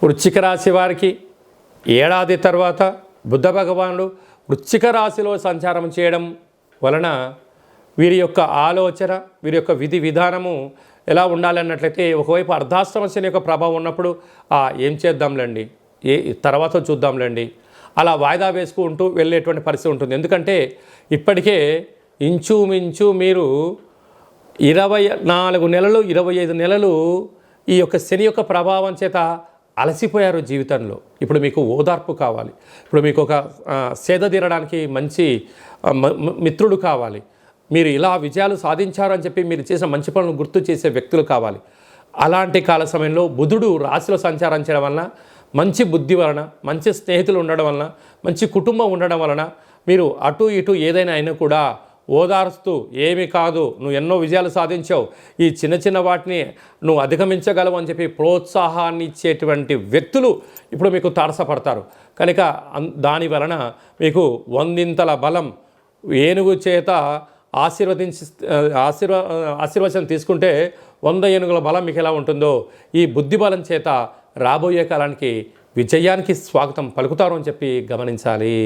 వృశ్చిక రాశి వారికి ఏడాది తర్వాత బుద్ధ భగవానుడు వృశ్చిక రాశిలో సంచారం చేయడం వలన వీరి యొక్క ఆలోచన, వీరి యొక్క విధి విధానము ఎలా ఉండాలన్నట్లయితే, ఒకవైపు అర్ధాష్టమ శని యొక్క ప్రభావం ఉన్నప్పుడు ఏం చేద్దాంలేండి, తర్వాత చూద్దాంలేండి, అలా వాయిదా వేసుకుంటూ వెళ్ళేటువంటి పరిస్థితి ఉంటుంది. ఎందుకంటే ఇప్పటికే ఇంచుమించు మీరు 24 నెలలు 25 నెలలు ఈ యొక్క శని యొక్క ప్రభావం చేత అలసిపోయారు జీవితంలో. ఇప్పుడు మీకు ఓదార్పు కావాలి, ఇప్పుడు మీకు ఒక సేద తీరడానికి మంచి మిత్రుడు కావాలి, మీరు ఇలా విజయాలు సాధించారు అని చెప్పి మీరు చేసిన మంచి పనులను గుర్తు చేసే వ్యక్తులు కావాలి. అలాంటి కాల సమయంలో బుధుడు రాశిలో సంచారం చేయడం వలన, మంచి బుద్ధి వలన, మంచి స్నేహితులు ఉండడం వలన, మంచి కుటుంబం ఉండడం వలన మీరు అటు ఇటు ఏదైనా అయినా కూడా ఓదార్స్తూ, ఏమీ కాదు, నువ్వు ఎన్నో విజయాలు సాధించావు, ఈ చిన్న చిన్న వాటిని నువ్వు అధిగమించగలవు అని చెప్పి ప్రోత్సాహాన్ని ఇచ్చేటువంటి వ్యక్తులు ఇప్పుడు మీకు తారసపడతారు. కనుక దాని వలన మీకు 100ంతల బలం. ఏనుగు చేత ఆశీర్వచనం తీసుకుంటే 100 ఏనుగుల బలం మీకు ఎలా ఉంటుందో, ఈ బుద్ధి బలం చేత రాబోయే కాలానికి విజయానికి స్వాగతం పలుకుతారు అని చెప్పి గమనించాలి.